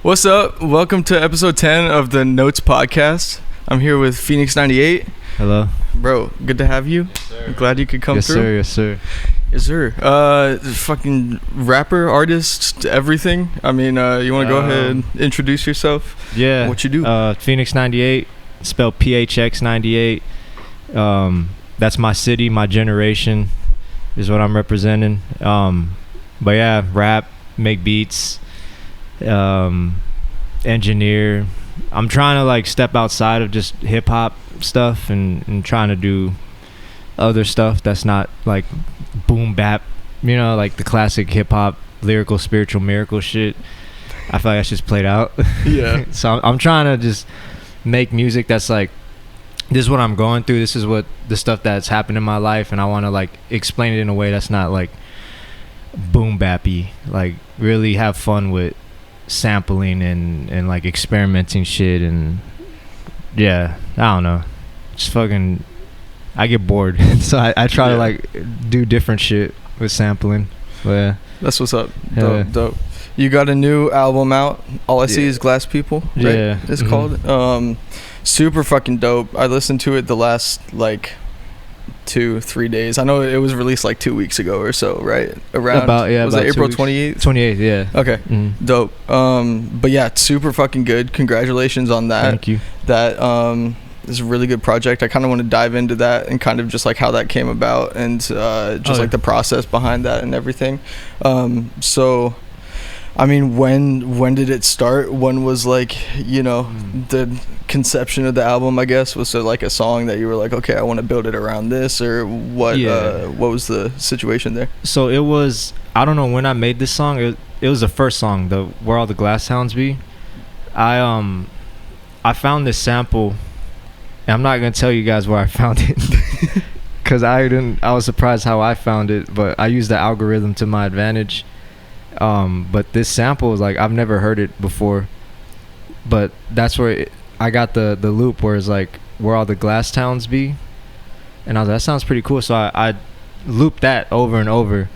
What's up? Welcome to episode 10 of the Notes podcast. I'm here with PHX98. Hello. Bro, good to have you. Yes, I'm glad you could come through. Yes, sir. Yes, sir. Fucking rapper, artist, everything. I mean, you want to go ahead and introduce yourself? Yeah. What you do? PHX98, spelled PHX98. That's my city, my generation is what I'm representing. But yeah, rap, make beats, engineer. I'm trying to like step outside of just hip hop stuff and trying to do other stuff that's not like boom bap, like the classic hip hop lyrical spiritual miracle shit. I feel like that's just played out. Yeah. So I'm trying to just make music that's like, this is what I'm going through, this is what the stuff that's happened in my life, and I want to like explain it in a way that's not like boom bappy, like really have fun with sampling and like experimenting shit. And yeah, I don't know, just fucking I get bored so I try to like do different shit with sampling. But yeah, that's what's up. Dope. You got a new album out, All I See Is Glass People, right? Yeah, it's called. Super fucking dope. I listened to it the last like 2-3 days. I know it was released like 2 weeks ago or so, right? Around was it April 28th? 28th, yeah. Okay. Dope. But yeah, it's super fucking good. Congratulations on that. Thank you. That is a really good project. I kind of want to dive into that and kind of just like how that came about and like the process behind that and everything. So I mean, when did it start? When was like, the conception of the album, I guess? Was there like a song that you were like, okay, I want to build it around this, or what? Yeah. What was the situation there? So it was, I don't know when I made this song. It was the first song, the Where All the Glass Hounds Be. I found this sample, and I'm not gonna tell you guys where I found it, because I was surprised how I found it, but I used the algorithm to my advantage. But this sample is like, I've never heard it before, but that's where I got the loop where it's like, Where All the Glass Towns Be, and I was like, that sounds pretty cool. So I looped that over and over,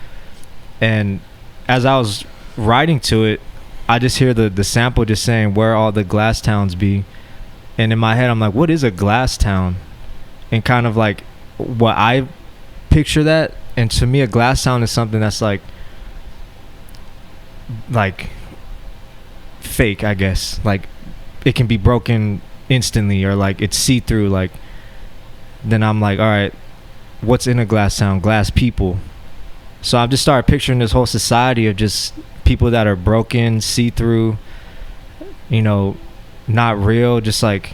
and as I was writing to it, I just hear the sample just saying, Where All the Glass Towns Be, and in my head I'm like, what is a glass town? And kind of like what I picture that, and to me a glass town is something that's like fake, I guess. Like it can be broken instantly, or like it's see-through. Like then I'm like, all right, what's in a glass town? Glass people. So I've just started picturing this whole society of just people that are broken, see-through, not real, just like,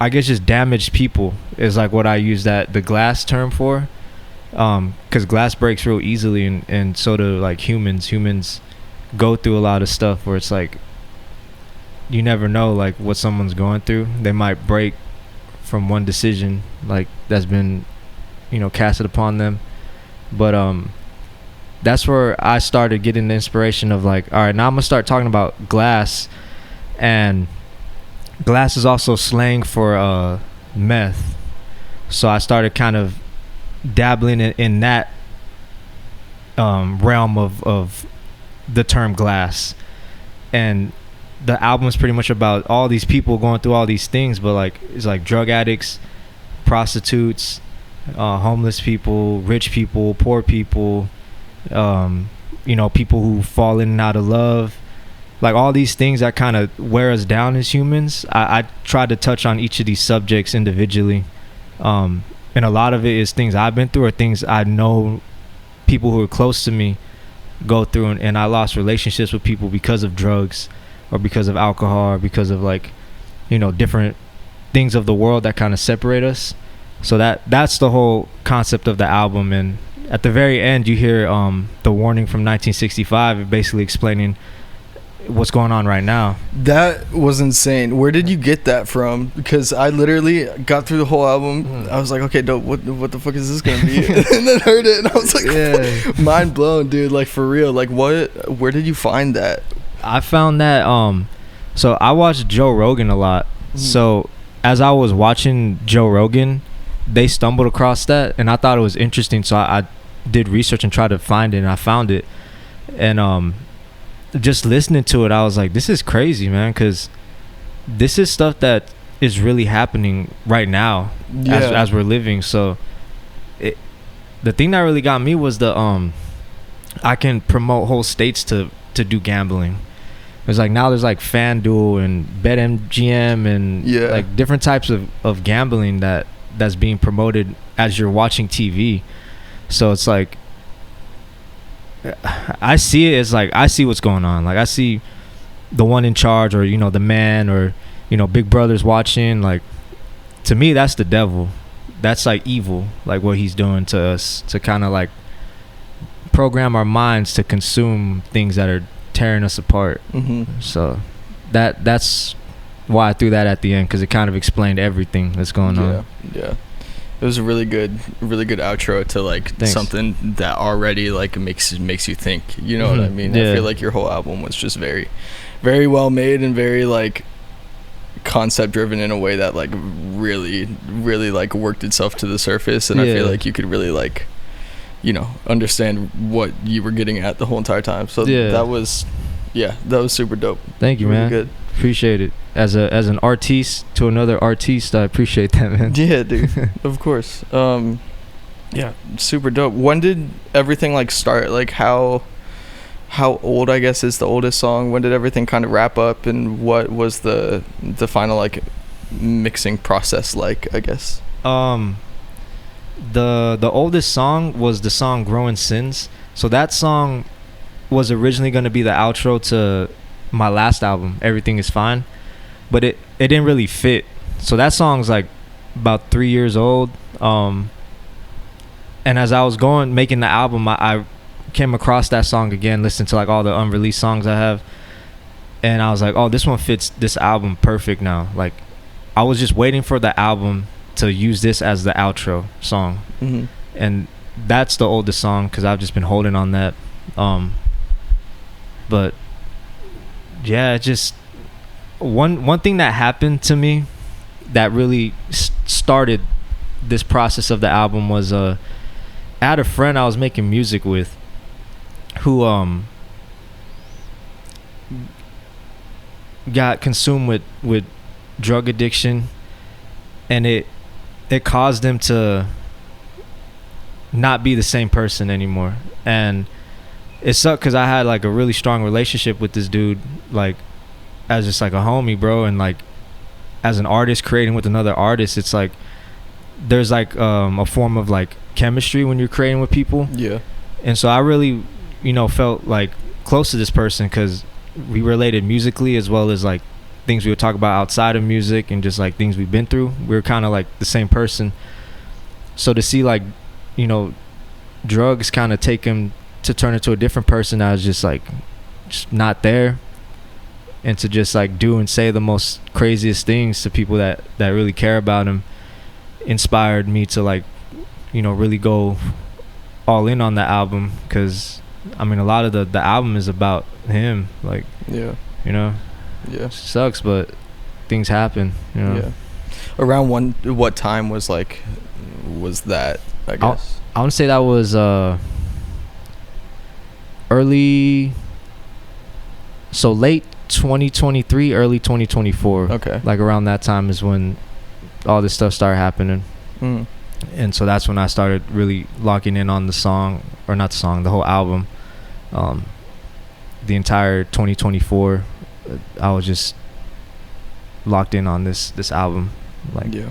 I guess just damaged people is like what I use the glass term for. Because glass breaks real easily, and so do like humans go through a lot of stuff where it's like you never know like what someone's going through. They might break from one decision like that's been casted upon them. But that's where I started getting the inspiration of like, all right, now I'm gonna start talking about glass, and glass is also slang for meth. So I started kind of dabbling in that realm of the term glass, and the album is pretty much about all these people going through all these things, but like it's like drug addicts, prostitutes, homeless people, rich people, poor people, people who fall in and out of love, like all these things that kind of wear us down as humans. I tried to touch on each of these subjects individually, and a lot of it is things I've been through or things I know people who are close to me go through, and I lost relationships with people because of drugs or because of alcohol or because of like different things of the world that kind of separate us. So that's the whole concept of the album. And at the very end you hear the warning from 1965, basically explaining what's going on right now. That was insane. Where did you get that from? Because I literally got through the whole album. I was like, okay, dope, what the fuck is this gonna be? And then heard it and I was like, mind blown, dude. Like for real. Like where did you find that? I found that so I watched Joe Rogan a lot. So as I was watching Joe Rogan, they stumbled across that, and I thought it was interesting, so I did research and tried to find it, and I found it. And just listening to it, I was like, this is crazy, man, because this is stuff that is really happening right now as we're living. So the thing that really got me was I can promote whole states to do gambling. It's like now there's like FanDuel and BetMGM and like different types of gambling that's being promoted as you're watching TV. So it's like I see it as like I see what's going on. Like I see the one in charge, or the man, or Big Brother's watching. Like to me, that's the devil. That's like evil, like what he's doing to us, to kind of like program our minds to consume things that are tearing us apart. So that's why I threw that at the end, because it kind of explained everything that's going on. It was a really good outro to like something that already like makes you think, what I mean? I feel like your whole album was just very, very well made and very like concept driven in a way that like really, really like worked itself to the surface, and I feel like you could really like understand what you were getting at the whole entire time. So that was super dope. Thank you, man. Good. Appreciate it. As an artiste to another artiste, I appreciate that, man. Yeah, dude. Of course. Super dope. When did everything like start? Like how old, I guess, is the oldest song? When did everything kind of wrap up, and what was the final like mixing process like, I guess? The oldest song was the song Growing Sins. So that song was originally going to be the outro to my last album, Everything Is Fine, but it didn't really fit. So that song's like about 3 years old. And as I was making the album, I came across that song again, listened to like all the unreleased songs I have, and I was like, oh, this one fits this album perfect now. Like I was just waiting for the album to use this as the outro song. And that's the oldest song, because I've just been holding on that. But yeah, just one thing that happened to me that really started this process of the album was I had a friend I was making music with who got consumed with drug addiction, and it caused him to not be the same person anymore. And it sucked because I had like a really strong relationship with this dude, like as just like a homie, bro. And like as an artist creating with another artist, it's like there's like a form of like chemistry when you're creating with people. And so I really felt like close to this person because we related musically, as well as like things we would talk about outside of music and just like things we've been through. We were kind of like the same person. So to see like drugs kind of take him to turn into a different person, I was just like just not there, and to just like do and say the most craziest things to people that really care about him inspired me to like really go all in on the album. Because I mean, a lot of the album is about him, like it sucks, but things happen. Around what time was that, I guess? I want to say that was early, so late 2023, early 2024. Okay. Like around that time is when all this stuff started happening. And so that's when I started really locking in on the song, or not the song, the whole album. The entire 2024, I was just locked in on this album. Like yeah.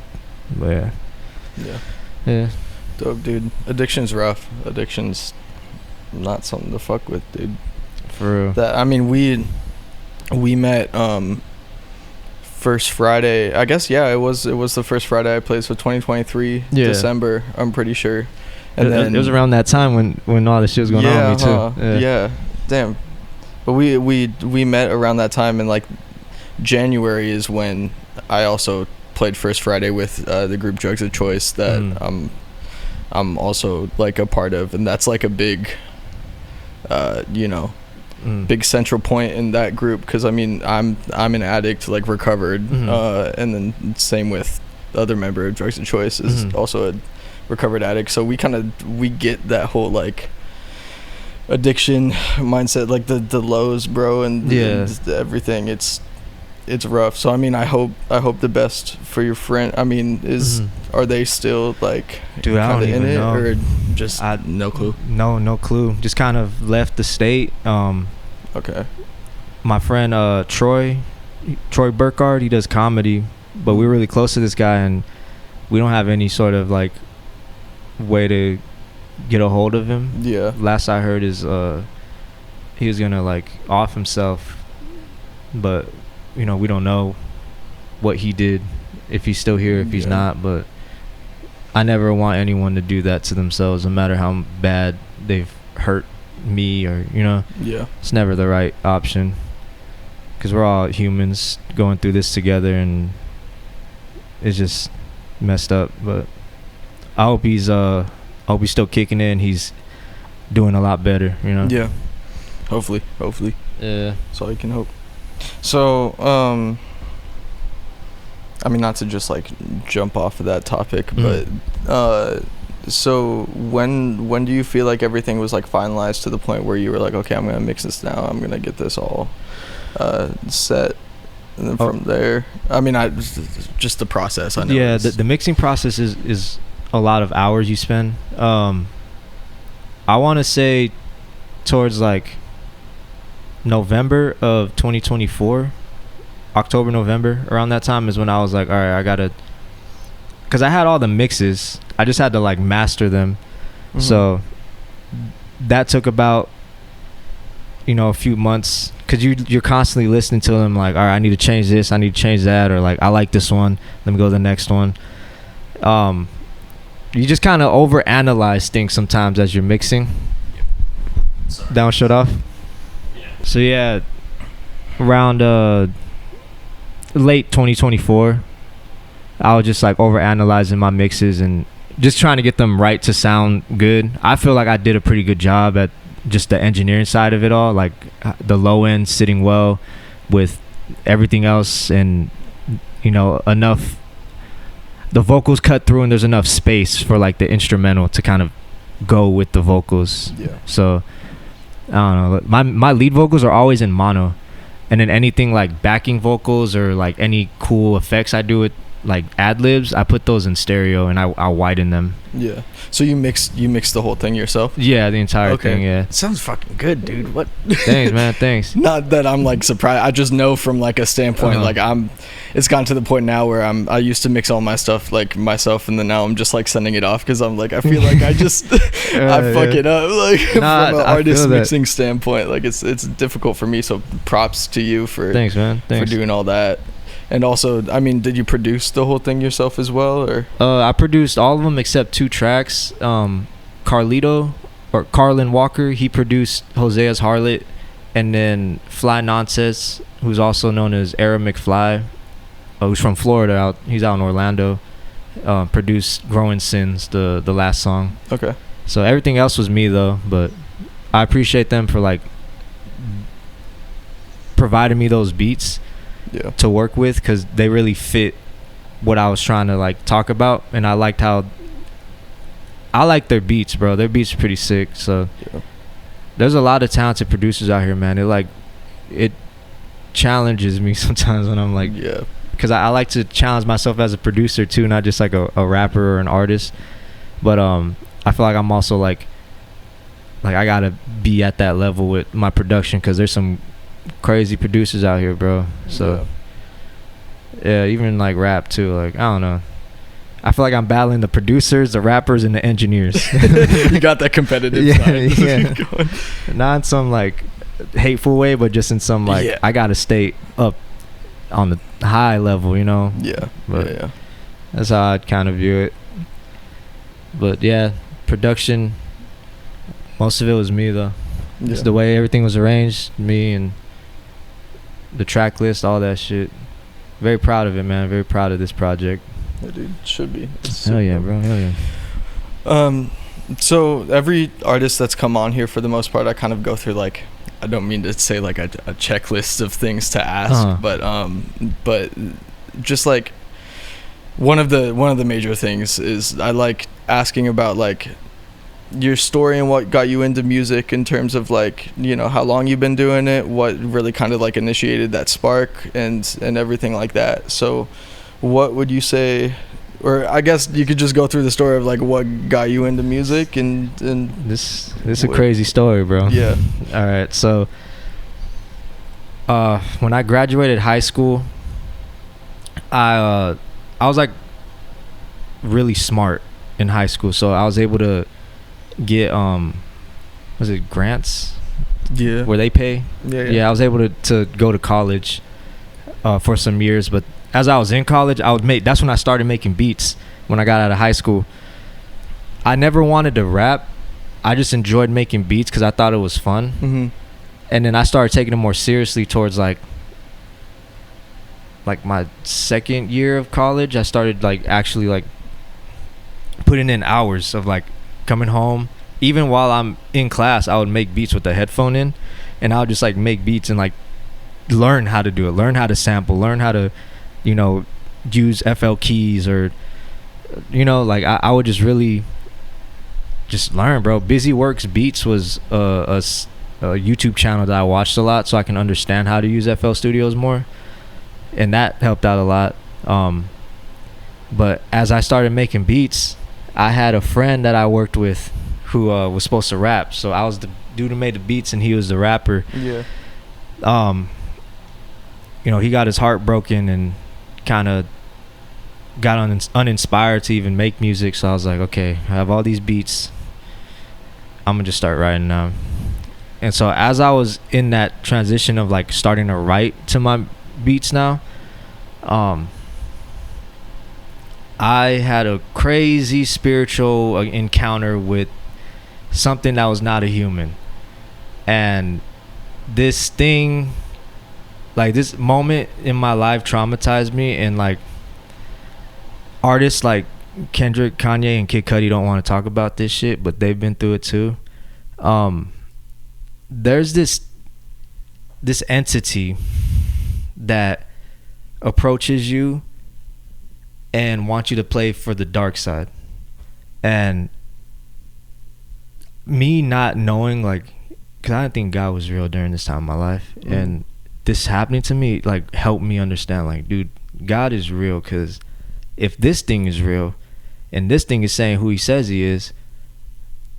Dope, dude. Addiction's rough. Addiction's not something to fuck with, dude. For real. That, I mean, we met first Friday, I guess. It was the first Friday I played, so 2023 December, I'm pretty sure. And then it was around that time when all this shit was going on with me too. Yeah, damn. But we met around that time, and like January is when I also played First Friday with the group Drugs of Choice that I'm also like a part of, and that's like a big big central point in that group, because I mean I'm an addict, like recovered, and then same with the other member of Drugs of Choice is also a recovered addict. So we get that whole like addiction mindset, like the lows, bro, and everything. It's rough. So I mean, I hope the best for your friend. I mean, are they still like dude, I don't even know, or just no clue? No clue. Just kind of left the state. Okay. My friend Troy Burkhardt, he does comedy, but we're really close to this guy, and we don't have any sort of like way to get a hold of him. Yeah. Last I heard is he was gonna like off himself, but we don't know what he did, if he's still here, if he's not. But I never want anyone to do that to themselves, no matter how bad they've hurt me, or it's never the right option, because we're all humans going through this together, and it's just messed up. But I hope he's still kicking in. He's doing a lot better, Yeah, hopefully. Yeah, that's all you can hope. So I mean, not to just like jump off of that topic, but so when do you feel like everything was like finalized to the point where you were like, okay, I'm gonna mix this now, I'm gonna get this all set, and then from there, I mean, just the process. I know. Yeah, the mixing process is a lot of hours you spend. I want to say towards like November of 2024, October, November, around that time is when I was like, all right, I gotta, because I had all the mixes, I just had to like master them. So that took about a few months, because you're constantly listening to them, like, all right, I need to change this, I need to change that, or like, I like this one, let me go to the next one. You just kind of overanalyze things sometimes as you're mixing. That one shut off. So yeah, around late 2024, I was just like overanalyzing my mixes and just trying to get them right to sound good. I feel like I did a pretty good job at just the engineering side of it all, like the low end sitting well with everything else, and enough, the vocals cut through and there's enough space for like the instrumental to kind of go with the vocals. Yeah. So I don't know, my lead vocals are always in mono, and then anything like backing vocals or like any cool effects I do with like ad-libs, I put those in stereo and I widen them. Yeah. So you mix the whole thing yourself? Yeah, the entire thing. Yeah. Sounds fucking good, dude. What? Thanks, man. Thanks. Not that I'm like surprised. I just know from like a standpoint, like it's gotten to the point now where I used to mix all my stuff like myself, and then now I'm just like sending it off because I'm like, I feel like I just I fuck it up, like from an artist mixing standpoint. Like it's difficult for me. So props to you for thanks, man. Thanks for doing all that. And also, I mean, did you produce the whole thing yourself as well, or? I produced all of them except 2 tracks. Carlin Walker, he produced Hosea's Harlot, and then Fly Nonsense, who's also known as Era McFly, who's from Florida. He's out in Orlando. Produced Growing Sins, the last song. Okay. So everything else was me though, but I appreciate them for like providing me those beats. Yeah. To work with, because they really fit what I was trying to like talk about, and I liked their beats, bro. Their beats are pretty sick. So there's a lot of talented producers out here, man. It challenges me sometimes when I'm like, because I like to challenge myself as a producer too, not just like a rapper or an artist. But I feel like I'm also like I gotta be at that level with my production, because there's some crazy producers out here, bro. So yeah, even like rap too, like I don't know, I feel like I'm battling the producers, the rappers, and the engineers. You got that competitive side. Yeah. Not in some like hateful way, but just in some like I gotta stay up on the high level, But that's how I'd kind of view it. But yeah, production, most of it was me though. Just the way everything was arranged, me, and the track list, all that shit. Very proud of it, man. Very proud of this project. Yeah, dude, should be. Hell yeah, bro. Hell yeah. So every artist that's come on here, for the most part, I kind of go through like, I don't mean to say like a checklist of things to ask, but just like one of the major things is I like asking about like your story and what got you into music in terms of like, you know, how long you've been doing it, what really kind of like initiated that spark and everything like that. So what would you say, or I guess you could just go through the story of like what got you into music and this is a crazy story, bro. Yeah. All right. So when I graduated high school, I was like really smart in high school, so I was able to get was it grants? Yeah. Where they pay? Yeah. I was able to go to college for some years, but as I was in college, that's when I started making beats. When I got out of high school, I never wanted to rap. I just enjoyed making beats because I thought it was fun. Mm-hmm. And then I started taking it more seriously towards like my second year of college. I started like actually like putting in hours of like coming home. Even while I'm in class, I would make beats with the headphone in, and I would just like make beats and like learn how to do it, learn how to sample, learn how to, you know, use FL keys, or, you know, like I would just really just learn, bro. Busy Works Beats was a YouTube channel that I watched a lot so I can understand how to use FL Studios more, and that helped out a lot. But as I started making beats, I had a friend that I worked with who was supposed to rap, so I was the dude who made the beats and he was the rapper. Yeah. You know, he got his heart broken and kind of got uninspired to even make music, so I was like, okay, I have all these beats, I'm gonna just start writing now. And so as I was in that transition of like starting to write to my beats now, I had a crazy spiritual encounter with something that was not a human. And this thing, like this moment in my life traumatized me, and like artists like Kendrick, Kanye, and Kid Cudi don't want to talk about this shit, but they've been through it too. There's this entity that approaches you and wants you to play for the dark side. And me not knowing, like, because I didn't think God was real during this time in my life, and this happening to me like helped me understand, like, dude, God is real, because if this thing is real and this thing is saying who he says he is,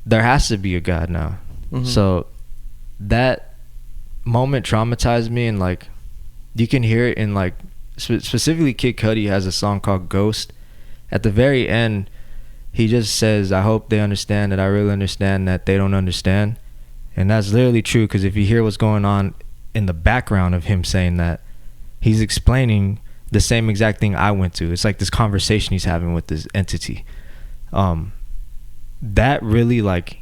there has to be a God now. So that moment traumatized me, and like you can hear it in like specifically Kid Cudi has a song called Ghost. At the very end, he just says, I hope they understand that I really understand that they don't understand. And that's literally true, because if you hear what's going on in the background of him saying that, he's explaining the same exact thing I went to. It's like this conversation he's having with this entity. That really like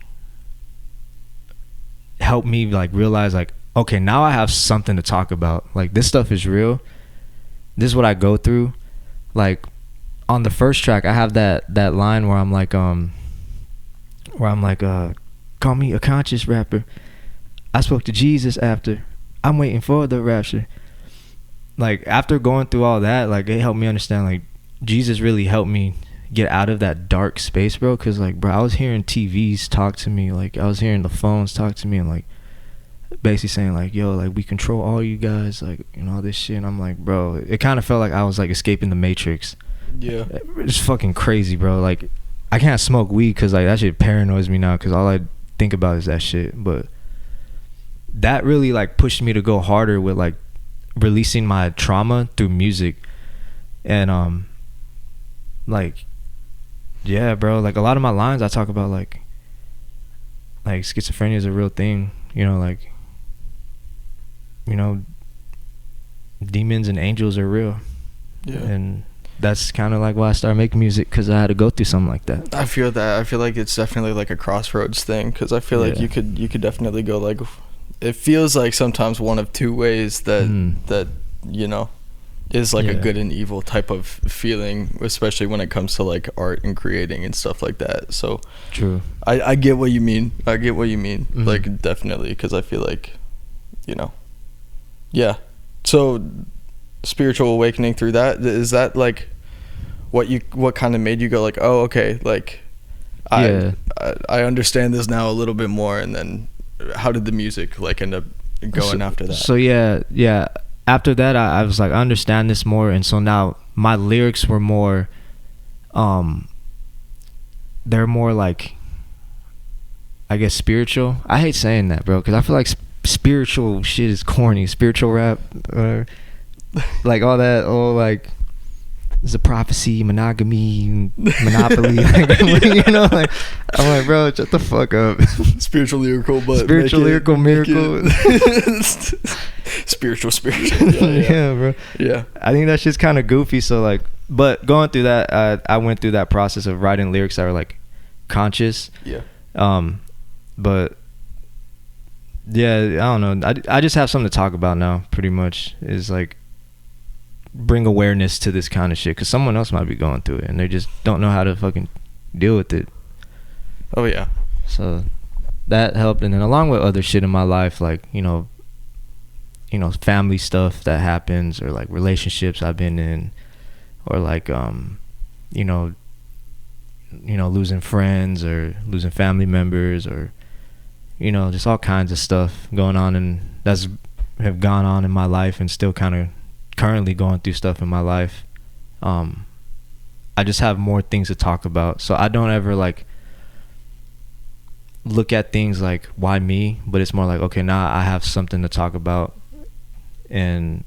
helped me like realize, like, okay, now I have something to talk about. Like, this stuff is real. This is what I go through. Like on the first track, I have that line where I'm like call me a conscious rapper. I spoke to Jesus after. I'm waiting for the rapture. Like, after going through all that, like, it helped me understand, like, Jesus really helped me get out of that dark space, bro. Because, like, bro, I was hearing TVs talk to me. Like, I was hearing the phones talk to me, and, like, basically saying, like, yo, like, we control all you guys, like, you know, all this shit. And I'm like, bro, it kind of felt like I was, like, escaping the Matrix. Yeah. It's fucking crazy, bro. Like, I can't smoke weed because, like, that shit paranoids me now, because all I think about is that shit. But that really, like, pushed me to go harder with, like, releasing my trauma through music. And like, yeah, bro, like, a lot of my lines I talk about like schizophrenia is a real thing, you know, like, you know, demons and angels are real. Yeah. And that's kind of like why I started making music, because I had to go through something like that. I feel that. I feel like it's definitely like a crossroads thing, because I feel like you could definitely go like, it feels like sometimes one of two ways that you know is like a good and evil type of feeling, especially when it comes to like art and creating and stuff like that. So true. I get what you mean. Like, definitely, because I feel like, you know, yeah. So spiritual awakening through that, is that like what kind of made you go like, oh, okay, like I understand this now a little bit more. And then how did the music like end up going after that? So yeah. After that, I was like, I understand this more, and so now my lyrics were more, they're more like, I guess, spiritual. I hate saying that, bro, because I feel like spiritual shit is corny. Spiritual rap, like all that, like, it's a prophecy, monogamy, monopoly. Like, you know, like, I'm like, bro, shut the fuck up. Spiritual lyrical, but spiritual lyrical miracle. Spiritual. Yeah, bro. Yeah. I think that shit's kind of goofy. So like, but going through that, I went through that process of writing lyrics that were like conscious. Yeah. But yeah, I don't know. I just have something to talk about now. Pretty much is like bring awareness to this kind of shit, because someone else might be going through it and they just don't know how to fucking deal with it. Oh yeah. So that helped, and then along with other shit in my life, like you know family stuff that happens, or like relationships I've been in, or like losing friends or losing family members, or just all kinds of stuff going on, and that's have gone on in my life and still kind of currently going through stuff in my life. I just have more things to talk about, so I don't ever like look at things like why me, but it's more like, okay, now I have something to talk about and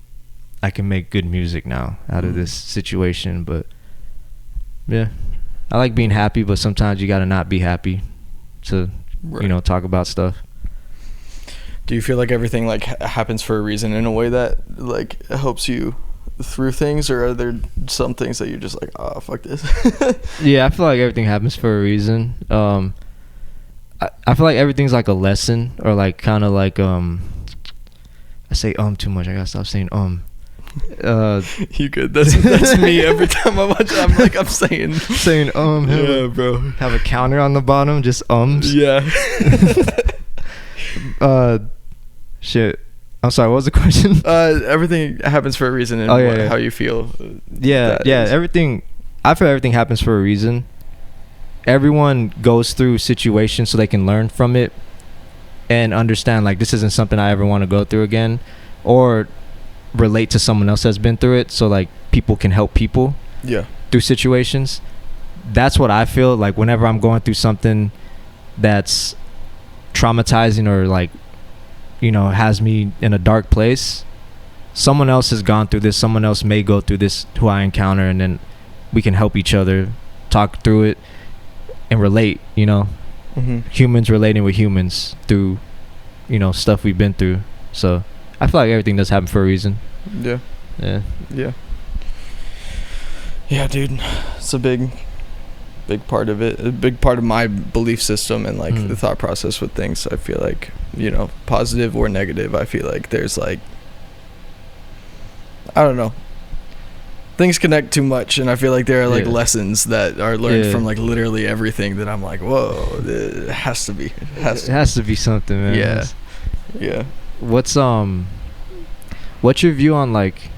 I can make good music now out of this situation. But yeah, I like being happy, but sometimes you gotta not be happy to talk about stuff. Do you feel like everything like happens for a reason in a way that like helps you through things, or are there some things that you're just like, oh fuck this? Yeah, I feel like everything happens for a reason. I feel like everything's like a lesson, or like kind of like I say too much. I gotta stop saying You good? That's me every time I watch it. I'm like, I'm saying yeah, bro. Have a counter on the bottom, just ums. Yeah. Shit. I'm sorry, what was the question? Everything happens for a reason, and how you feel. Yeah. Everything. I feel everything happens for a reason. Everyone goes through situations so they can learn from it and understand like this isn't something I ever want to go through again, or relate to someone else that's been through it, so like people can help people through situations. That's what I feel like whenever I'm going through something that's traumatizing, or like has me in a dark place. Someone else has gone through this, someone else may go through this who I encounter, and then we can help each other talk through it and relate. Humans relating with humans through stuff we've been through. So I feel like everything does happen for a reason. Yeah, dude, it's a big part of it, a big part of my belief system and like the thought process with things. I feel like positive or negative, I feel like there's like, I don't know, things connect too much, and I feel like there are like lessons that are learned from like literally everything that I'm like, whoa, it has to be something, man. Yeah. What's your view on like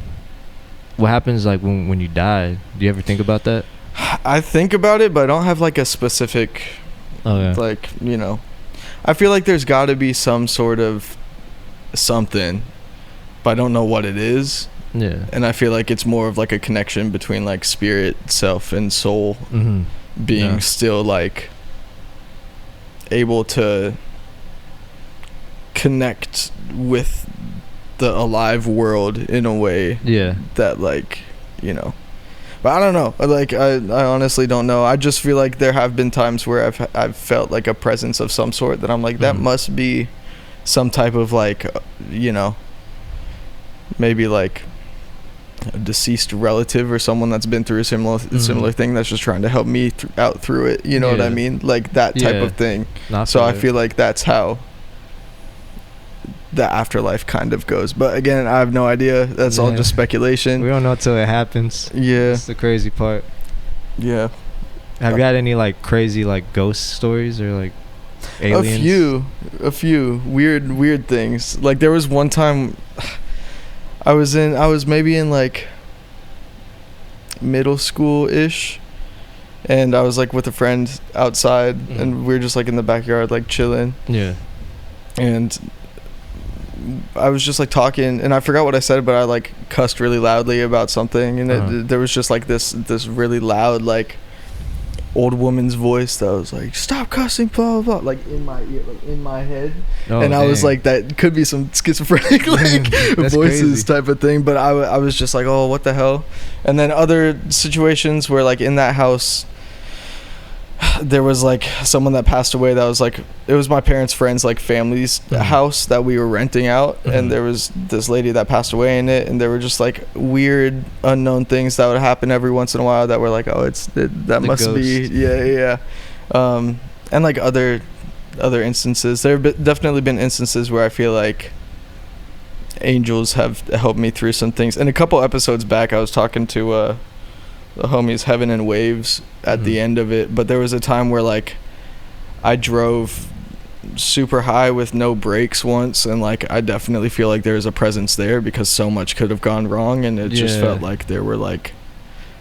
what happens like when you die? Do you ever think about that? I think about it, but I don't have like a specific like I feel like there's got to be some sort of something, but I don't know what it is. Yeah. And I feel like it's more of like a connection between like spirit, self, and soul being still like able to connect with the alive world in a way that like but I don't know, like I honestly don't know. I just feel like there have been times where I've felt like a presence of some sort that I'm like, that must be some type of like maybe like a deceased relative or someone that's been through a similar thing that's just trying to help me out through it, what I mean, like that type of thing. So I feel like that's how the afterlife kind of goes, but again, I have no idea. That's all just speculation. We don't know until it happens. That's the crazy part. Have you had any like crazy like ghost stories or like aliens? A few weird things. Like there was one time I was maybe in like middle school ish, and I was like with a friend outside, and we were just like in the backyard like chilling. Yeah. And I was just like talking, and I forgot what I said, but I like cussed really loudly about something, and there was just like this really loud like old woman's voice that was like, "Stop cussing," blah blah blah, like in my ear, like in my head. And I was like, that could be some schizophrenic like voices crazy. Type of thing, but I was just like, oh, what the hell. And then other situations where like in that house there was like someone that passed away that was like, it was my parents' friends like family's house that we were renting out, and there was this lady that passed away in it, and there were just like weird unknown things that would happen every once in a while that were like, oh, that must ghost. Be yeah and like other instances. There have definitely been instances where I feel like angels have helped me through some things. And a couple episodes back I was talking to the homies Heaven and Waves at the end of it, but there was a time where like I drove super high with no brakes once, and like I definitely feel like there's a presence there because so much could have gone wrong, and it just felt like there were like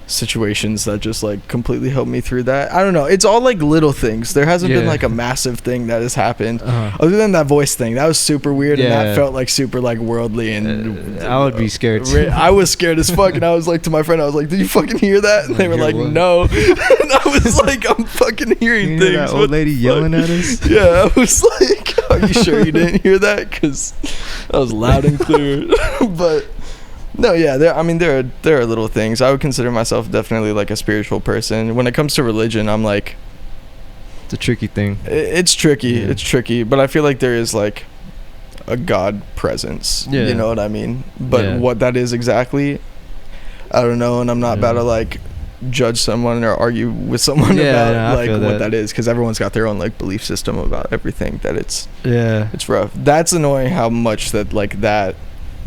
situations that just like completely helped me through that. I don't know, it's all like little things. There hasn't been like a massive thing that has happened other than that voice thing. That was super weird, and that felt like super like worldly, and I would be scared too. I was scared as fuck, and I was like to my friend, I was like, did you fucking hear that? And they were like, no. And I was like, I'm fucking hearing things. That old lady yelling at us. Yeah, I was like, are you sure you didn't hear that? Because that was loud and clear. But no, yeah, there are little things. I would consider myself definitely like a spiritual person. When it comes to religion, I'm like, it's a tricky thing. It's tricky, but I feel like there is like a God presence. Yeah. You know what I mean? But what that is exactly, I don't know, and I'm not about to like judge someone or argue with someone about like what that is, because everyone's got their own like belief system about everything. That it's rough. That's annoying how much that like that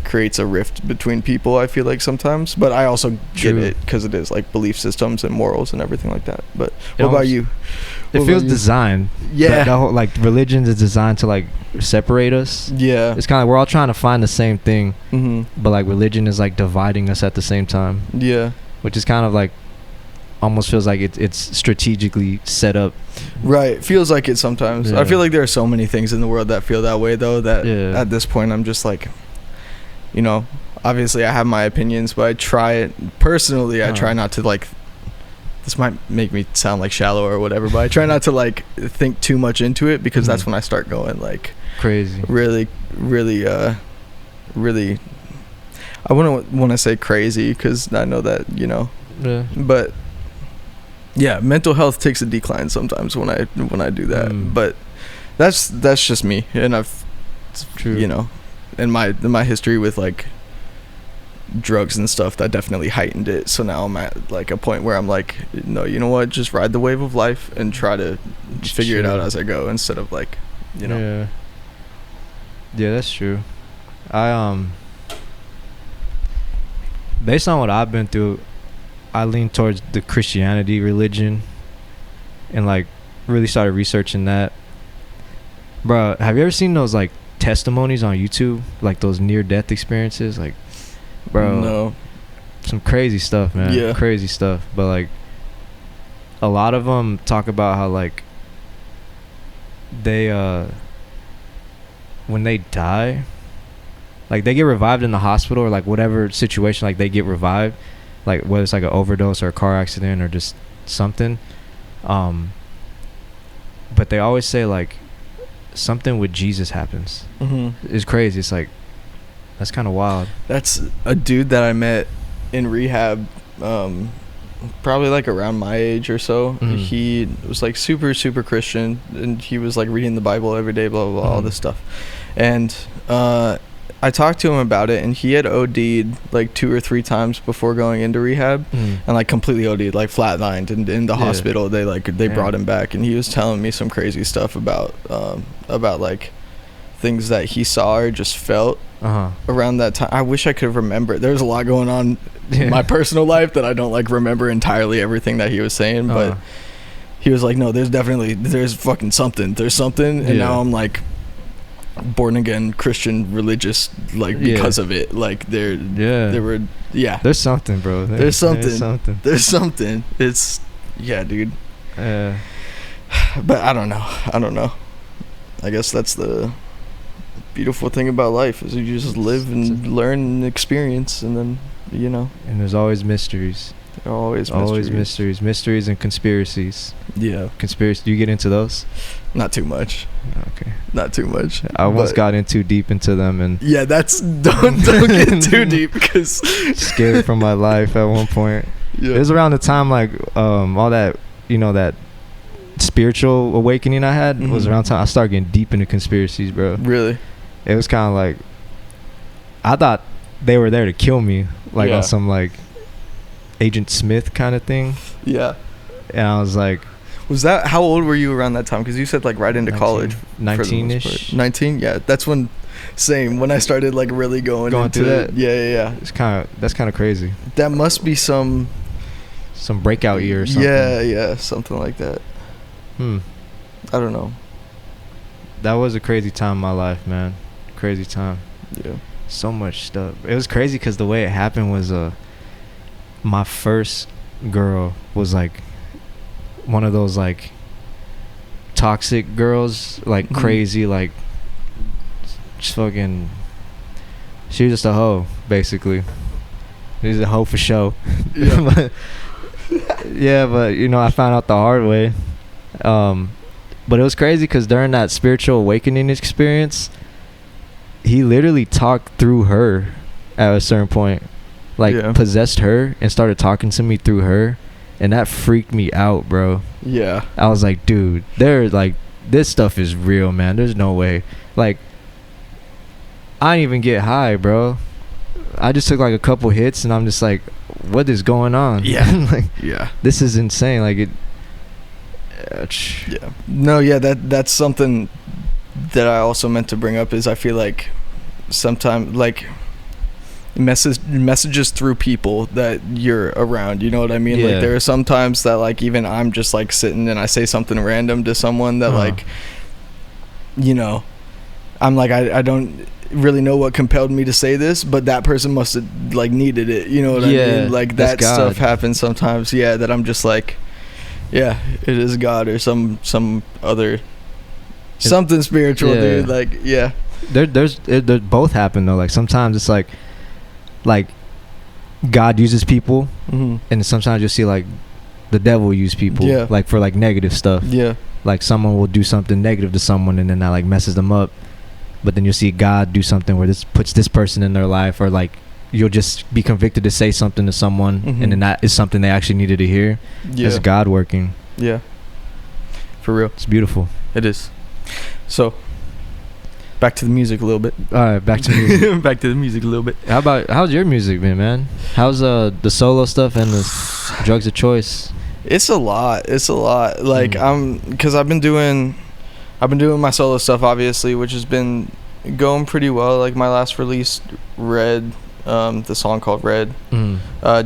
creates a rift between people, I feel like sometimes, but I also get it because it is like belief systems and morals and everything like that. But what about you? It feels designed. The whole, like, religion is designed to like separate us. It's kind of, we're all trying to find the same thing, but like religion is like dividing us at the same time, which is kind of like almost feels like it's strategically set up. Right, feels like it sometimes. I feel like there are so many things in the world that feel that way though, that at this point I'm just like, you know, obviously I have my opinions, but I try not to like, this might make me sound like shallow or whatever, but I try not to like think too much into it, because that's when I start going like crazy, really I wouldn't want to say crazy, because I know that, you know, but yeah, mental health takes a decline sometimes when I do that. But that's just me, and you know, in my history with like drugs and stuff, that definitely heightened it. So now I'm at like a point where I'm like, no, you know what, just ride the wave of life and try to figure it out as I go, instead of like, you know. Yeah, that's true. I based on what I've been through, I lean towards the Christianity religion, and like really started researching that. Bro, have you ever seen those like testimonies on YouTube, like those near-death experiences? Like, bro, no, some crazy stuff, man. Crazy stuff. But like a lot of them talk about how like they when they die, like they get revived in the hospital or like whatever situation, like they get revived, like whether it's like an overdose or a car accident or just something, but they always say like something with Jesus happens. It's crazy. It's like, that's kind of wild. That's a dude that I met in rehab, probably like around my age or so. He was like super Christian, and he was like reading the Bible every day, blah blah blah, all this stuff. And I talked to him about it, and he had OD'd like 2 or 3 times before going into rehab, and like completely OD'd, like flatlined, and in the hospital they brought him back, and he was telling me some crazy stuff about like things that he saw or just felt around that time. I wish I could remember. There's a lot going on in my personal life that I don't like remember entirely everything that he was saying, but he was like, no, there's fucking something, there's something. And now I'm like born again Christian religious, like because of it. Like there's something, bro. There's something. It's Yeah, dude. Uh, But I don't know. I guess that's the beautiful thing about life is you just live and learn and experience, and then and there's always mysteries. there are always Mysteries and conspiracies. Yeah. Conspiracy. Do you get into those? Not too much. Okay. Not too much. I once got in too deep into them and Yeah, that's don't get too deep because scared for my life at one point. Yeah. It was around the time like all that that spiritual awakening I had was around time I started getting deep into conspiracies, bro. Really? It was kind of like I thought they were there to kill me, like on some like Agent Smith kind of thing. Yeah. And I was like, was that how old were you around that time? Because you said like right into 19, college. 19-ish. 19. Yeah, that's when when I started like really going into that. Yeah. That's kind of crazy. That must be some breakout year or something. Yeah, something like that. I don't know. That was a crazy time in my life, man. Crazy time. Yeah. So much stuff. It was crazy because the way it happened was my first girl was like one of those like toxic girls, like crazy, like just fucking. She was just a hoe, basically. She was a hoe for show. Yeah. But I found out the hard way. But it was crazy because during that spiritual awakening experience, he literally talked through her at a certain point, like possessed her and started talking to me through her, and that freaked me out, bro. Yeah. I was like, dude, this stuff is real, man. There's no way. Like, I didn't even get high, bro. I just took like a couple hits and I'm just like, what is going on? Yeah. Like, yeah. This is insane. Like it. Yeah. No, yeah, that's something that I also meant to bring up is I feel like sometimes like messages through people that you're around, you know what I mean? Like there are some times that like even I'm just like sitting and I say something random to someone that like I'm like I don't really know what compelled me to say this, but that person must have like needed it, you know what I mean? Like that stuff happens sometimes, that I'm just like it is God or some other something spiritual, dude. Like There both happen though. Like sometimes it's like God uses people, and sometimes you'll see like the devil use people, like for like negative stuff. Yeah, like someone will do something negative to someone, and then that like messes them up. But then you'll see God do something where this puts this person in their life, or like you'll just be convicted to say something to someone, and then that is something they actually needed to hear. It's God working. Yeah, for real. It's beautiful. It is. So back to the music a little bit. All right, back to music. Back to the music a little bit. How's your music been, man? How's the solo stuff and the drugs of choice? It's a lot. Like because I've been doing my solo stuff, obviously, which has been going pretty well. Like my last release, Red, the song called Red,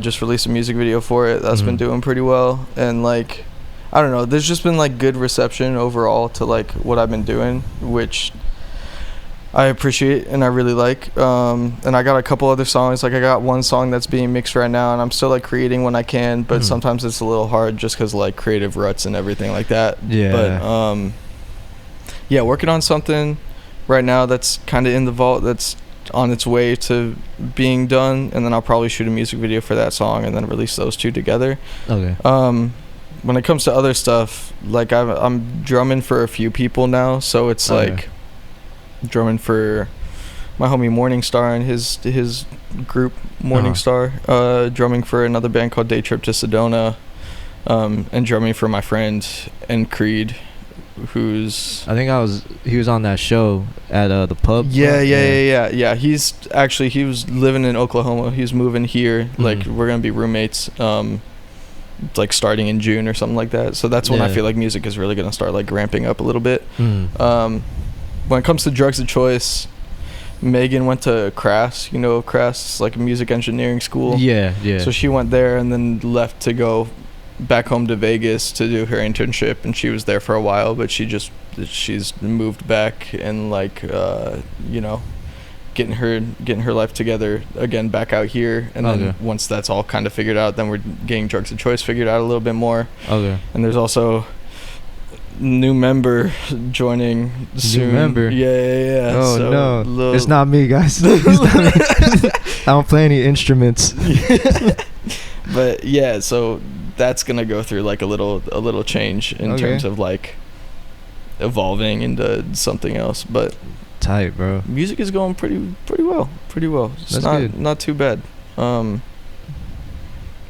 just released a music video for it. That's been doing pretty well. And like, I don't know, there's just been like good reception overall to like what I've been doing, which I appreciate and I really like. And I got a couple other songs. Like I got one song that's being mixed right now, and I'm still like creating when I can, but sometimes it's a little hard just because like creative ruts and everything like that. But working on something right now that's kind of in the vault, that's on its way to being done, and then I'll probably shoot a music video for that song and then release those two together. Okay. When it comes to other stuff, like I'm drumming for a few people now, so it's like drumming for my homie Morningstar and his group Morningstar, drumming for another band called Day Trip to Sedona, and drumming for my friend and Creed, who's he was on that show at the pub. Yeah. He was living in Oklahoma. He's moving here. Like we're gonna be roommates. Like starting in June or something like that. So that's when I feel like music is really gonna start like ramping up a little bit. When it comes to drugs of choice, Megan went to Crass. You know, Crass is like a music engineering school. Yeah. So she went there and then left to go back home to Vegas to do her internship, and she was there for a while, but she's moved back and like getting her life together again back out here, and then once that's all kind of figured out, then we're getting Drugs of Choice figured out a little bit more. And there's also new member joining soon. New member? Yeah. Oh, so no. It's not me, guys. It's not me. I don't play any instruments. But yeah, so that's gonna go through like a little change in terms of like evolving into something else. But tight, bro. Music is going pretty well. It's not too bad. But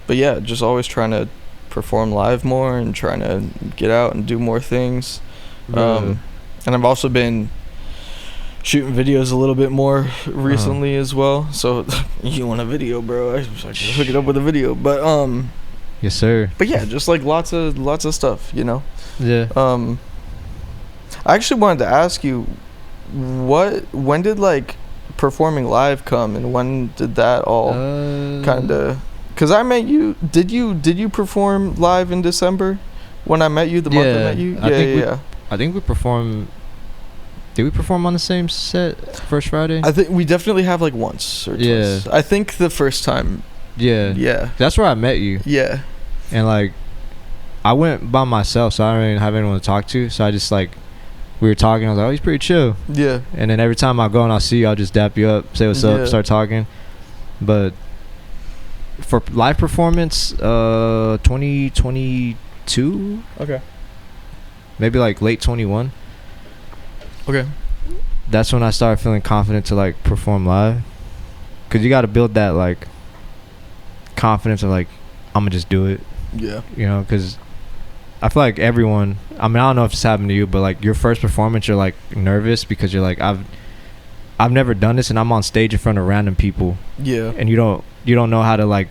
yeah, just always trying to perform live more and trying to get out and do more things. And I've also been shooting videos a little bit more recently as well. So you want a video, bro? I hook it up with a video. But yes, sir. But yeah, just like lots of stuff, you know. Yeah. I actually wanted to ask you, when did like performing live come, and when did that all kind of? Because I met you. Did you perform live in December? When I met you, the month I met you. I think we performed. Did we perform on the same set first Friday? I think we definitely have like once or twice. I think the first time. Yeah. That's where I met you. Yeah. And like, I went by myself, so I didn't have anyone to talk to. So I just like, we were talking. I was like, oh, he's pretty chill. Yeah. And then every time I go and I see you, I'll just dap you up, say what's up, start talking. But for live performance, 2022. Okay. Maybe like late 21. Okay. That's when I started feeling confident to like perform live, cause you got to build that like confidence of like, I'm gonna just do it. Yeah. You know, cause I feel like everyone. I mean, I don't know if it's happened to you, but like your first performance, you're like nervous because you're like, I've never done this, and I'm on stage in front of random people. Yeah. And you don't know how to like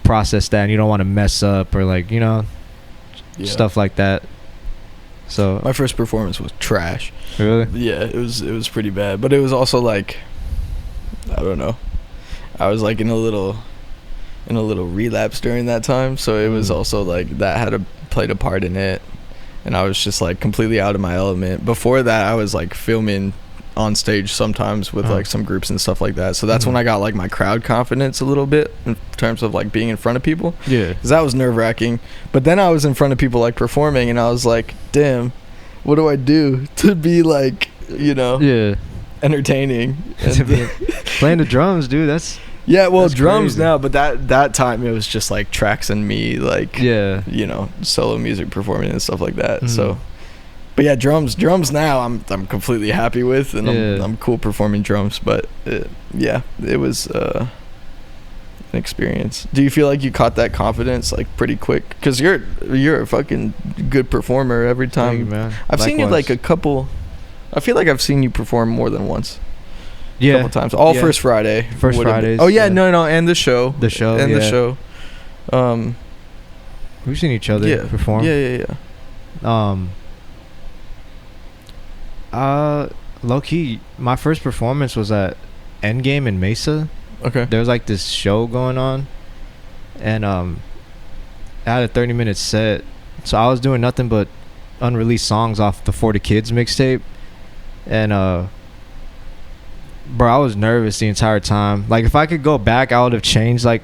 process that, and you don't want to mess up or like, you know, stuff like that. So my first performance was trash. Really? Yeah, it was pretty bad, but it was also like, I don't know, I was like in a little relapse during that time, so it was also like that played a part in it, and I was just like completely out of my element. Before that, I was like filming on stage sometimes with like some groups and stuff like that, so that's when I got like my crowd confidence a little bit in terms of like being in front of people. Yeah, because that was nerve-wracking. But then I was in front of people like performing, and I was like, damn, what do I do to be like, you know, entertaining? Playing the drums, dude, that's drums crazy. Now, but that time it was just like tracks and me, like, you know, solo music performing and stuff like that. So but yeah, drums now I'm completely happy with, and I'm cool performing drums. But it was an experience. Do you feel like you caught that confidence like pretty quick? Because you're a fucking good performer every time. Thank you, man. I've seen you like a couple. I feel like I've seen you perform more than once. A couple times. First Friday. First Fridays. Oh yeah, no, and the show. The show. We've seen each other perform. Yeah. Low key, my first performance was at Endgame in Mesa. Okay. There was like this show going on, and I had a 30-minute set, so I was doing nothing but unreleased songs off the For the Kids mixtape, and bro, I was nervous the entire time. Like, if I could go back, I would have changed, like,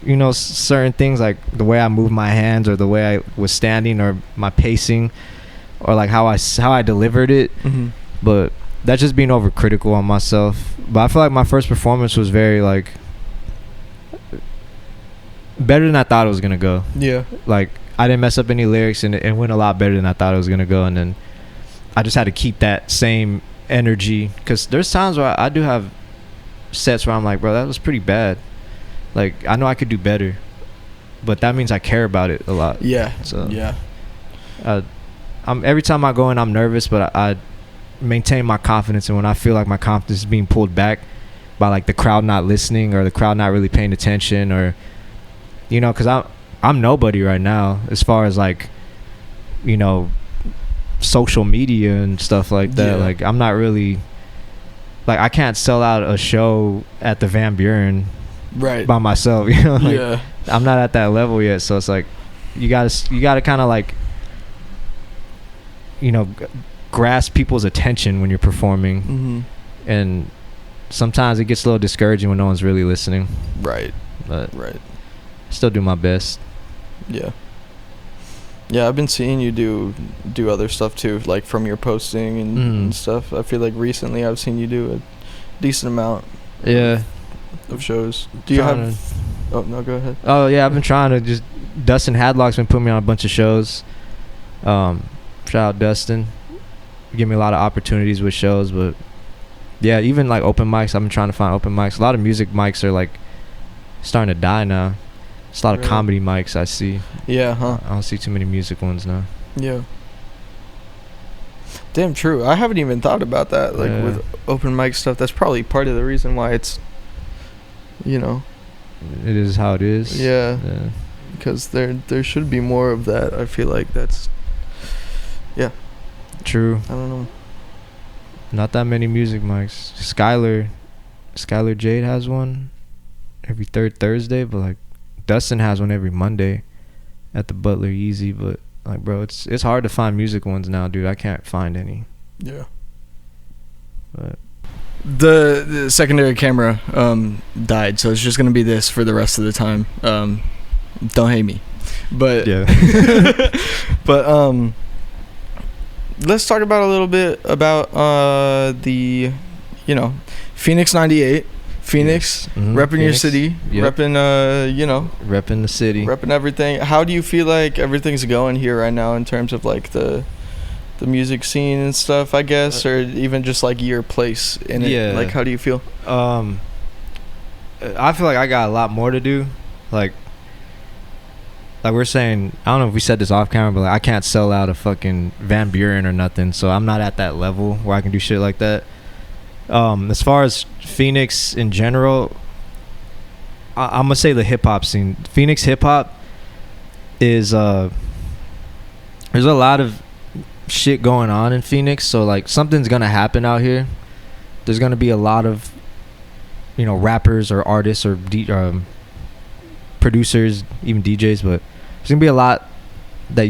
you know, certain things, like the way I moved my hands or the way I was standing or my pacing or like how I delivered it. But that's just being overcritical on myself. But I feel like my first performance was very like better than I thought it was gonna go. Yeah. Like, I didn't mess up any lyrics, and it went a lot better than I thought it was gonna go. And then I just had to keep that same energy, because there's times where I do have sets where I'm like, bro, that was pretty bad. Like, I know I could do better, but that means I care about it a lot. Yeah. So yeah. Every time I go in, I'm nervous, but I maintain my confidence. And when I feel like my confidence is being pulled back by like the crowd not listening or the crowd not really paying attention, or, you know, because I'm nobody right now as far as like, you know, social media and stuff like that. Like, I'm not really, like, I can't sell out a show at the Van Buren by myself, you know. Like, I'm not at that level yet, so it's like you gotta kind of like, you know, grasp people's attention when you're performing. and sometimes it gets a little discouraging when no one's really listening. Right. But right. I still do my best. Yeah. Yeah, I've been seeing you do other stuff too, like from your posting and stuff. I feel like recently I've seen you do a decent amount. Yeah. Of shows. Do you have? Oh no, go ahead. Oh yeah, I've been trying to just. Dustin Hadlock's been putting me on a bunch of shows. Shout out Dustin. Give me a lot of opportunities with shows, but yeah, even like open mics. I've been trying to find open mics. A lot of music mics are like starting to die now. It's a lot of comedy mics I see. Yeah, huh? I don't see too many music ones now. Yeah. Damn true. I haven't even thought about that. Like with open mic stuff, that's probably part of the reason why it's, you know. It is how it is. Yeah. Because there should be more of that. I feel like that's. Yeah. True. I don't know. Not that many music mics. Skylar Jade has one every third Thursday, but like Dustin has one every Monday at the Butler Easy. But like, bro, it's hard to find music ones now, dude. I can't find any. Yeah. But the secondary camera died, so it's just gonna be this for the rest of the time. Don't hate me, but yeah. But let's talk about a little bit about the, you know, PHX98. Phoenix, repping your city, repping repping the city, repping everything. How do you feel like everything's going here right now in terms of like the music scene and stuff, I guess, or even just like your place in it? Yeah. Like, how do you feel? I feel like I got a lot more to do. Like we're saying, I don't know if we said this off camera, but like, I can't sell out a fucking Van Buren or nothing, so I'm not at that level where I can do shit like that. As far as Phoenix in general, I'm gonna say the hip hop scene. Phoenix hip hop is there's a lot of shit going on in Phoenix, so like something's gonna happen out here. There's gonna be a lot of, you know, rappers or artists or producers, even DJs, but there's gonna be a lot that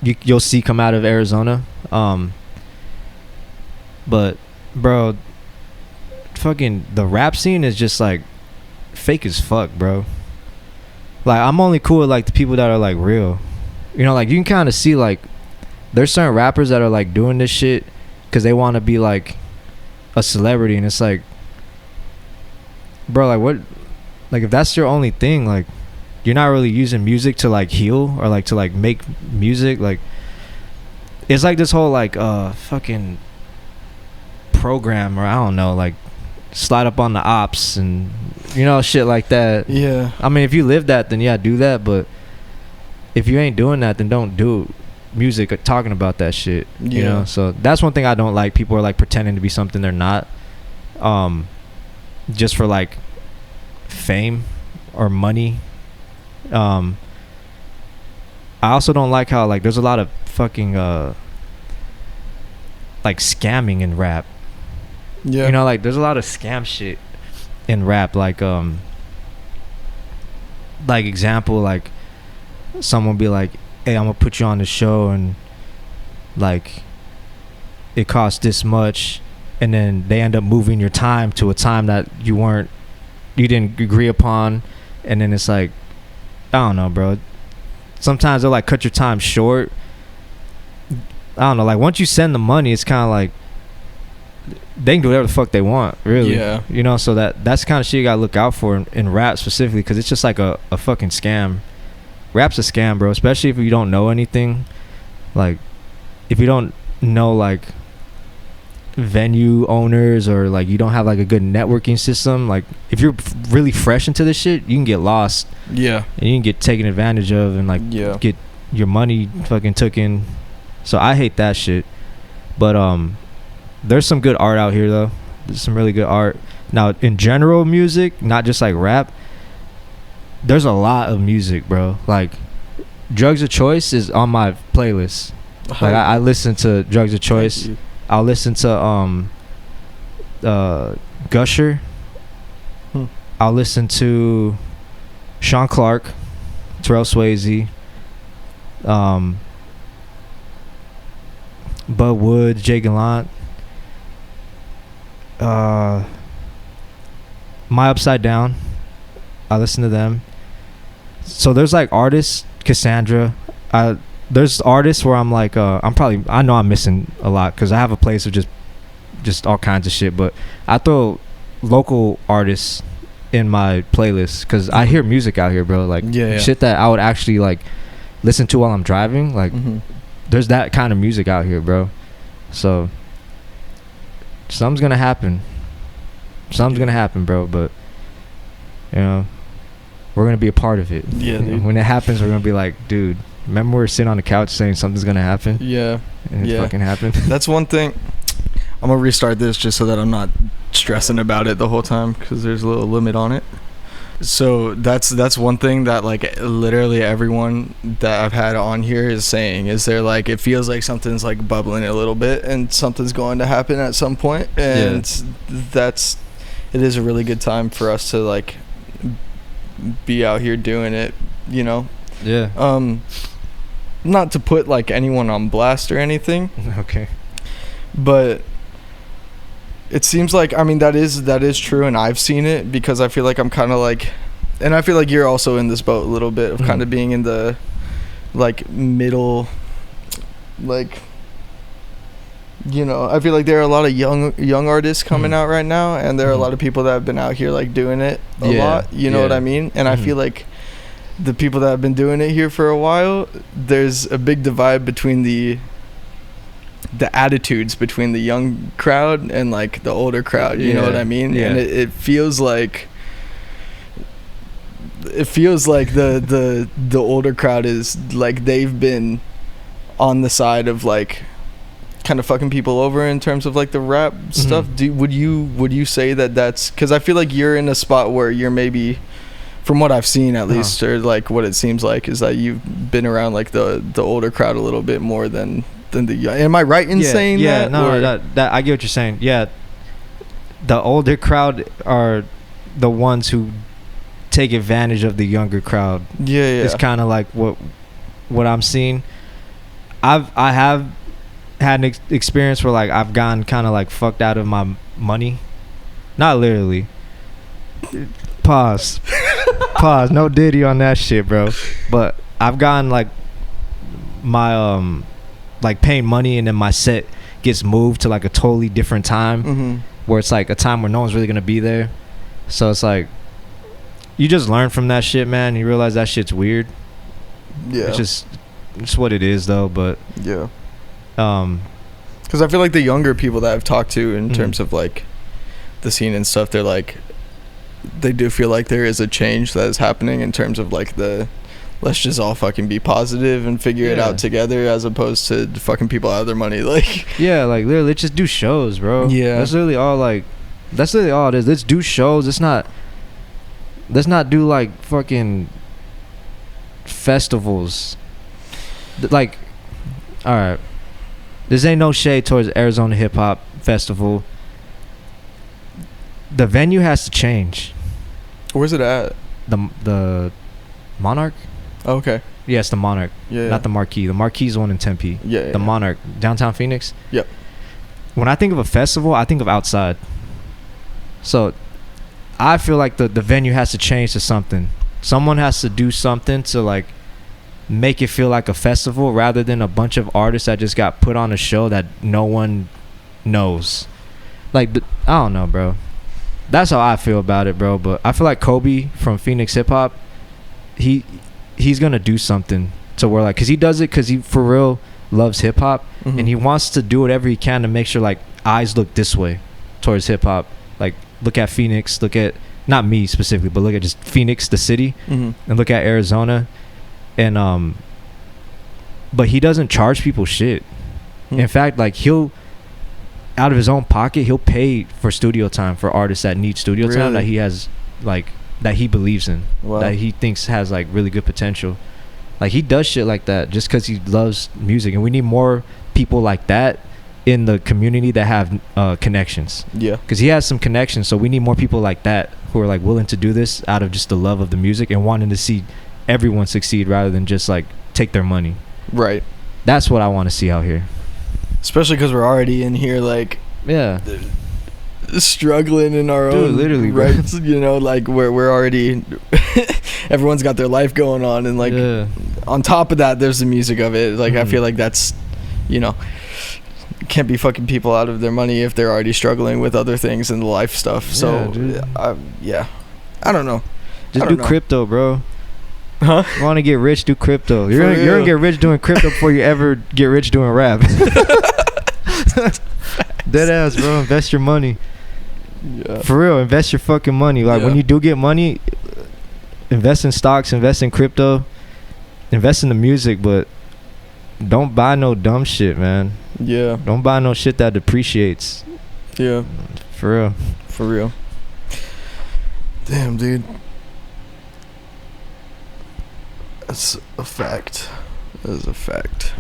you'll see come out of Arizona. But bro, fucking the rap scene is just like fake as fuck, bro. Like I'm only cool with like the people that are like real, you know. Like you can kind of see like there's certain rappers that are like doing this shit because they want to be like a celebrity, and it's like, bro, like what, like if that's your only thing, like you're not really using music to like heal or like to like make music. Like it's like this whole like fucking program, or I don't know, like slide up on the ops and, you know, shit like that. Yeah. I mean, if you live that, then yeah, do that. But if you ain't doing that, then don't do music or talking about that shit. You know. So that's one thing I don't like. People are like pretending to be something they're not, just for like fame or money. I also don't like how like there's a lot of fucking like scamming in rap. Yeah. You know, like there's a lot of scam shit in rap. Like example, like someone be like, hey, I'm gonna put you on the show and like it costs this much, and then they end up moving your time to a time that you didn't agree upon, and then it's like, I don't know, bro. Sometimes they'll like cut your time short. I don't know, like once you send the money, it's kind of like they can do whatever the fuck they want, really. Yeah. You know, so that's the kind of shit you gotta look out for in rap specifically, because it's just like a fucking scam. Rap's a scam, bro, especially if you don't know anything. Like if you don't know like venue owners, or like you don't have like a good networking system, like if you're really fresh into this shit, you can get lost. Yeah. And you can get taken advantage of and like get your money fucking taken. So I hate that shit. But there's some good art out here though. There's some really good art. Now in general music, not just like rap, there's a lot of music, bro. Like Drugs of Choice is on my playlist. Like I listen to Drugs of Choice. I'll listen to Gusher. I'll listen to Sean Clark, Terrell Swayze, Bud Wood, Jay Gallant. My Upside Down, I listen to them. So there's like artists, Cassandra. There's artists where I'm like, I know I'm missing a lot because I have a place of just all kinds of shit. But I throw local artists in my playlist because I hear music out here, bro. Like shit that I would actually like listen to while I'm driving. Like there's that kind of music out here, bro. So something's gonna happen. Something's gonna happen, bro. But you know, we're gonna be a part of it. Yeah, dude. When it happens, we're gonna be like, dude, remember we were sitting on the couch saying something's gonna happen? Yeah. And it fucking happened. That's one thing. I'm gonna restart this just so that I'm not stressing about it the whole time because there's a little limit on it. So that's one thing that like literally everyone that I've had on here is saying is they're like, it feels like something's like bubbling a little bit and something's going to happen at some point, and it is a really good time for us to like be out here doing it, you know. Not to put like anyone on blast or anything, okay, but it seems like, I mean, that is true, and I've seen it because I feel like I'm kind of like, and I feel like you're also in this boat a little bit of kind of being in the like middle, like, you know, I feel like there are a lot of young artists coming out right now, and there are a lot of people that have been out here like doing it a lot, you know what I mean? And I feel like the people that have been doing it here for a while, there's a big divide between the attitudes between the young crowd and like the older crowd, you know what I mean? And it feels like the older crowd is like, they've been on the side of like kind of fucking people over in terms of like the rap stuff. Would you say that's because I feel like you're in a spot where you're maybe, from what I've seen at least, or like what it seems like, is that you've been around like the older crowd a little bit more than the young. Am I right in saying that? No, that I get what you're saying. Yeah, the older crowd are the ones who take advantage of the younger crowd. It's kind of like what I'm seeing. I have had an experience where like I've gotten kind of like fucked out of my money, not literally. Pause. No diddy on that shit, bro. But I've gotten like my like paying money, and then my set gets moved to like a totally different time, where it's like a time where no one's really gonna be there. So it's like you just learn from that shit, man. You realize that shit's weird. It's just what it is, though. But because I feel like the younger people that I've talked to in terms of like the scene and stuff, they're like, they do feel like there is a change that is happening in terms of like the, let's just all fucking be positive and figure it out together, as opposed to fucking people out of their money. Like, like literally, let's just do shows, bro. That's literally all. Like, that's literally all it is. Let's do shows. Let's not do like fucking festivals. Like, all right, this ain't no shade towards Arizona Hip Hop Festival. The venue has to change. Where's it at? The Monarch. Oh, okay. Yeah, it's the Monarch. Not the Marquee. The Marquee is one in Tempe. The Monarch, downtown Phoenix. Yep. When I think of a festival, I think of outside. So I feel like the venue has to change to something. Someone has to do something to like make it feel like a festival, rather than a bunch of artists that just got put on a show that no one knows. Like, I don't know, bro. That's how I feel about it, bro. But I feel like Kobe from Phoenix Hip Hop, he's gonna do something to where like, cause he does it cause he for real loves hip hop, and he wants to do whatever he can to make sure like eyes look this way towards hip hop. Like, look at Phoenix, look at, not me specifically, but look at just Phoenix, the city, and look at Arizona, and but he doesn't charge people shit. In fact, like, he'll, out of his own pocket, he'll pay for studio time for artists that need studio time that he has, like, that he believes in, that he thinks has like really good potential. Like, he does shit like that just because he loves music, and we need more people like that in the community that have connections. Because he has some connections, so we need more people like that who are like willing to do this out of just the love of the music and wanting to see everyone succeed rather than just like take their money. Right. That's what I want to see out here. Especially because we're already in here, like, struggling in our own literally, rights, you know, like we're already everyone's got their life going on, and like on top of that there's the music of it. Like I feel like that's, you know, can't be fucking people out of their money if they're already struggling with other things and the life stuff. So I don't know, just do crypto, bro. Huh? You want to get rich, do crypto. You're gonna get rich doing crypto before you ever get rich doing rap. Dead ass, bro. Invest your money. Yeah. For real, invest your fucking money. Like when you do get money, invest in stocks, invest in crypto, invest in the music, but don't buy no dumb shit, man. Yeah. Don't buy no shit that depreciates. Yeah. For real. For real. Damn, dude. That's a fact. That is a fact.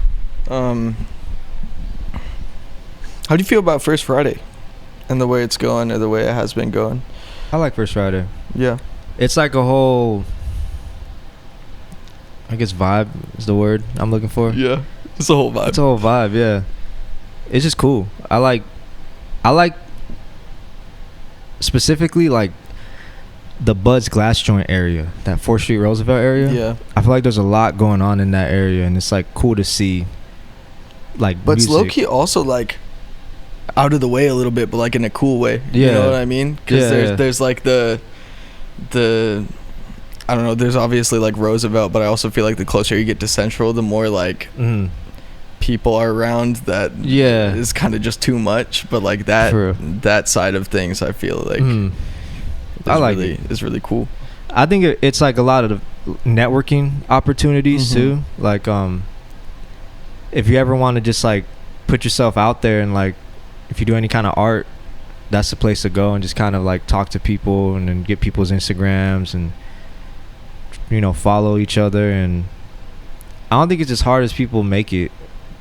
How do you feel about First Friday and the way it's going, or the way it has been going? I like First Friday. Yeah. It's like a whole, I guess vibe is the word I'm looking for. Yeah. It's a whole vibe. It's a whole vibe, yeah. It's just cool. I like specifically like the Bud's Glass Joint area, that 4th Street Roosevelt area. Yeah. I feel like there's a lot going on in that area, and it's like cool to see. Like, but music. It's low key also like out of the way a little bit, but like in a cool way. Yeah. You know what I mean? Because there's like the I don't know. There's obviously like Roosevelt, but I also feel like the closer you get to Central, the more like people are around that is kind of just too much. But like that side of things, I feel like I like is really cool. I think it's like a lot of networking opportunities too. Like if you ever want to just like put yourself out there, and like if you do any kind of art, that's the place to go, and just kind of like talk to people and then get people's Instagrams and, you know, follow each other. And I don't think it's as hard as people make it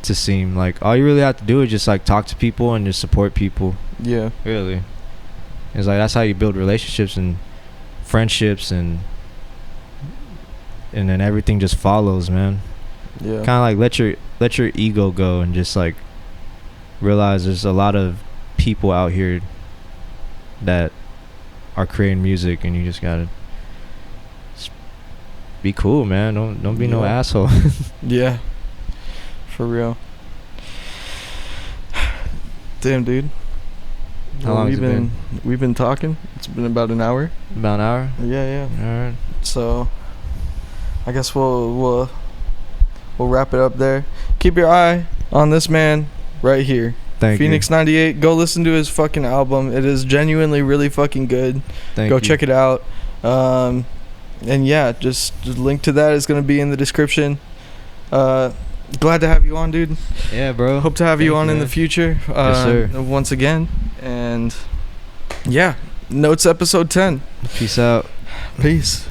to seem. Like all you really have to do is just like talk to people and just support people. Yeah. Really. It's like that's how you build relationships and friendships, and then everything just follows, man. Yeah. Kind of like let your ego go and just like realize there's a lot of people out here that are creating music, and you just gotta be cool, man. Don't be no asshole. Yeah. For real. Damn, dude. How long has it been? We've been talking. It's been about an hour. About an hour? Yeah. All right. So I guess we'll wrap it up there. Keep your eye on this man right here. Thank you. PHX98. Go listen to his fucking album. It is genuinely really fucking good. Go check it out. And yeah, just link to that is gonna be in the description. Glad to have you on, dude. Yeah, bro. Hope to have you on in the future. Yes, sir. Once again. And yeah, Notes episode 10. Peace out. Peace.